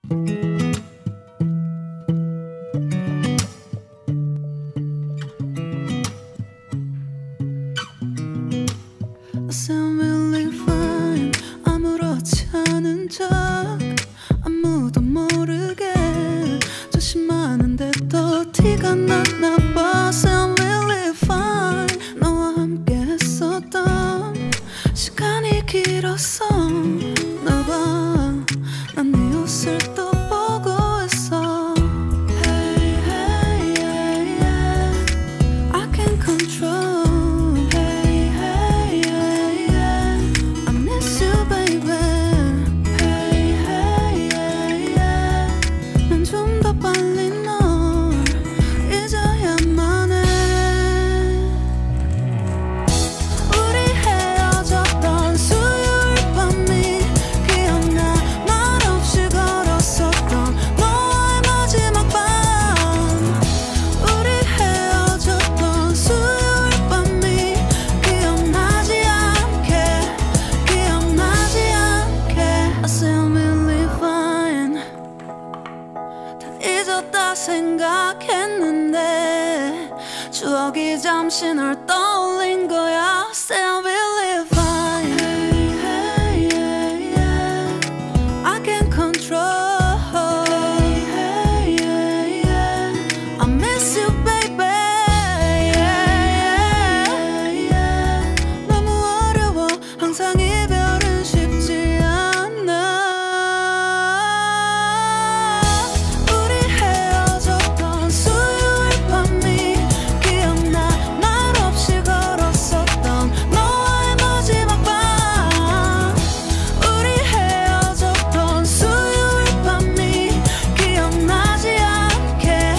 I sound really fine. 아무렇지 않은 척 아무도 모르게 조심하는데 또 티가 났나 봐. Sound really fine. 너와 함께 했었던 시간이 길었어. 너 봐, 난 네 옷을 또 보고 있어. Hey, hey, yeah, yeah. I can't control. Hey, hey, yeah, yeah. I miss you, baby. Hey, hey, yeah, yeah. 난 좀 더 빨리 널 잊어야만 해. 우리 헤어졌던 수요일 밤이 기억나. 말없이 걸었었던 너와의 마지막 밤. 우리 헤어졌던 수요일 밤이 기억나지 않게, 기억나지 않게. I sound really fine. 다 잊었다 생각했는데 추억이 잠시 널 떠올린 거야. Sound really fine. Hey, hey, yeah, yeah. I can't control. Hey, hey, yeah, yeah. I miss you, baby. Yeah, yeah, yeah. 너무 어려워. 항상 이별은 쉽지 않아. 우리 헤어졌던 수요일 밤이 기억나. 말없이 걸었었던 너와의 마지막 밤. 우리 헤어졌던 수요일 밤이 기억나지 않게,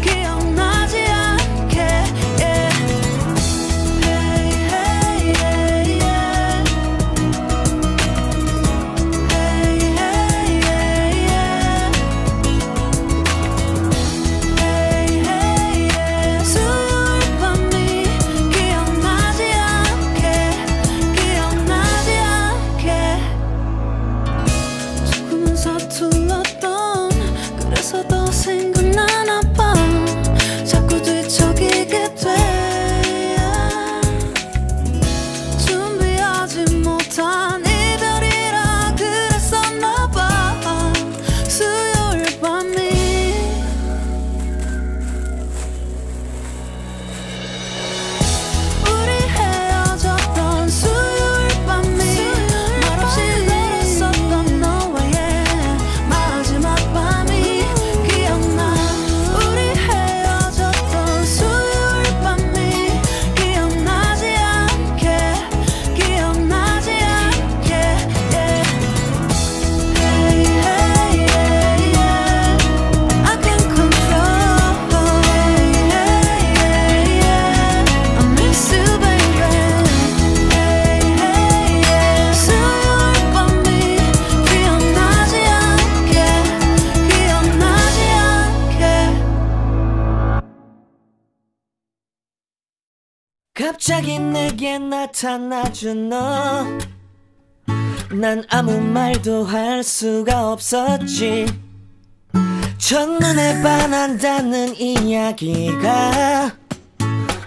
기억나지 않게. Yeah. Hey, hey, yeah, yeah. Hey, hey, yeah, yeah. Hey, hey, yeah. 수요일 밤이 기억나지 않게, 기억나지 않게. 조금은 서툴렀던 그래서 더 생각나나 봐. 자꾸 뒤척이게 돼. 준비하지 못한 이별이라 그랬었나 봐. 수요일 밤이. 우리 헤어졌던 수요일 밤이 말없이 걸었었던 너와의 마지막 밤이 기억나. 우리 헤어졌던 수요일 밤이 기억나지 않게, 기억나지 않게. Yeah. Hey, hey, yeah, yeah. I can't control. Hey, hey, yeah, yeah. I miss you, baby. Hey, hey, yeah. 수요일 밤이 기억나지 않게, 기억나지 않게. 갑자기 내게 나타나준 너. 난 아무 말도 할 수가 없었지. 첫눈에 반한다는 이야기가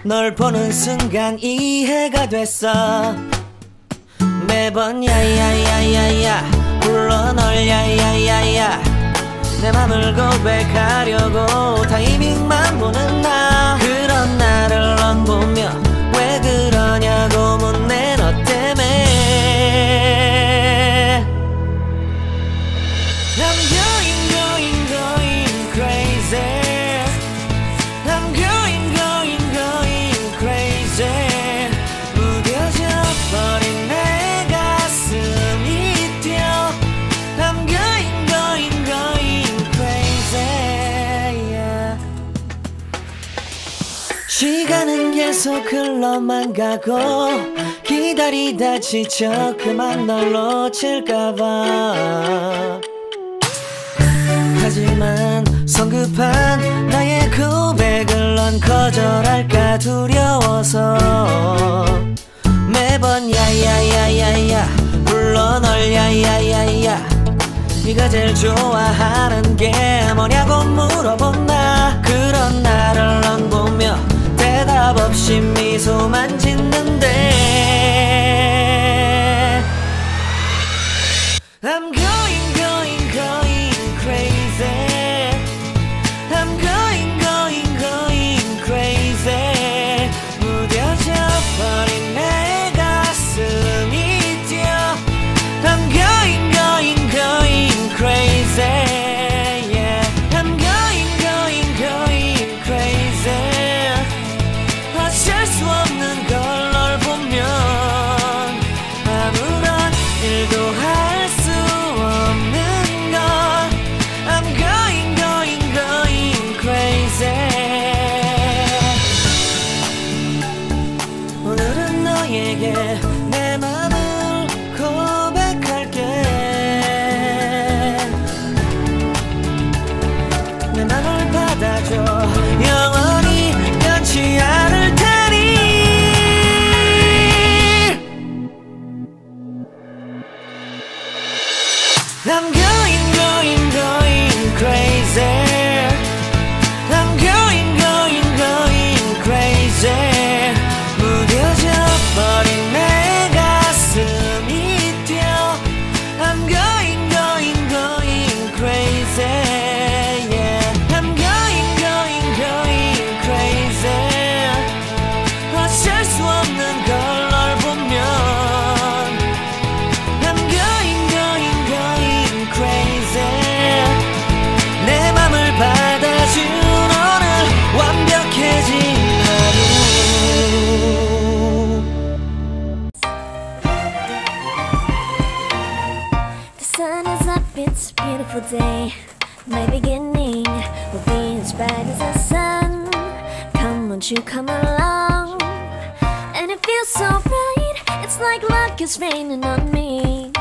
널 보는 순간 이해가 됐어. 매번 야야야야야 불러 널 야야야야. 내 맘을 고백하려고 타이밍만 보는 나. 그런 나를 넌 보며 왜 그러냐고 묻네. 너 때문에 I'm going crazy. I'm going crazy. 무뎌져 버린 내 가슴이 뛰어. I'm going crazy. Yeah. 시간은 계속 흘러만 가고 기다리다 지쳐 그만 널 놓칠까봐. 하지만 성급한 나의 고백을 넌 거절할까 두려워서 매번 야야야야야 불러 널 야야야야. 네가 제일 좋아하는 게 뭐냐고 물어본 나. 그런 나를 넌 보며 대답 없이 미소만 짓는데 I'm going crazy. I'm going crazy. 무뎌져 버린 내 가슴이 뛰어. I'm going crazy. Yeah. I'm going crazy. 어쩔 수 없는 걸 널 보면 아무런 일도 할 수 없는 걸. I'm going crazy. 오늘은 너에게 내 맘을 고백할게. 내 맘을 받아줘. 영원히 변치 않을 테니. I'm going crazy. I'm going crazy. 무뎌져 버린 내 가슴이 뛰어. I'm going crazy. Yeah. I'm going crazy. 어쩔 수 없는 걸 널 보면 I'm going crazy. 내 맘을 받아준 오늘 완벽해진 하루. The sun is up, it's a beautiful day. My beginning will be as bright as the sun. Come, won't you come along? And it feels so right, it's like luck is raining on me.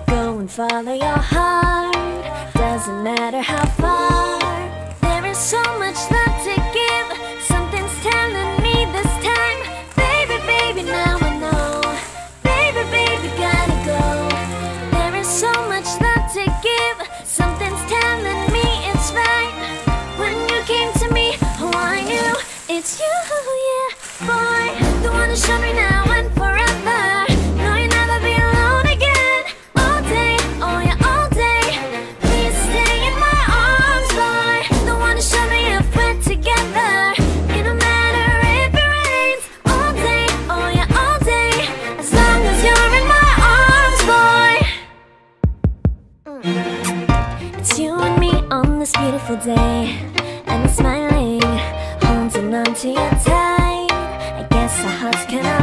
Go and follow your heart, doesn't matter how far. There is so much love to give, something's telling me this time. Baby, baby, now I know. Baby, baby, gotta go. There is so much love to give, something's telling me it's right. When you came to me, oh I knew it's you, yeah. Boy, the one who showed me now and forever. No, you'll never be alone again. All day, oh yeah, all day. Please stay in my arms, boy. The one who showed me if we're together. It don't matter if it rains. All day, oh yeah, all day. As long as you're in my arms, boy. It's you and me on this beautiful day, and I'm smiling, holding on to you tight. I guess our hearts cannot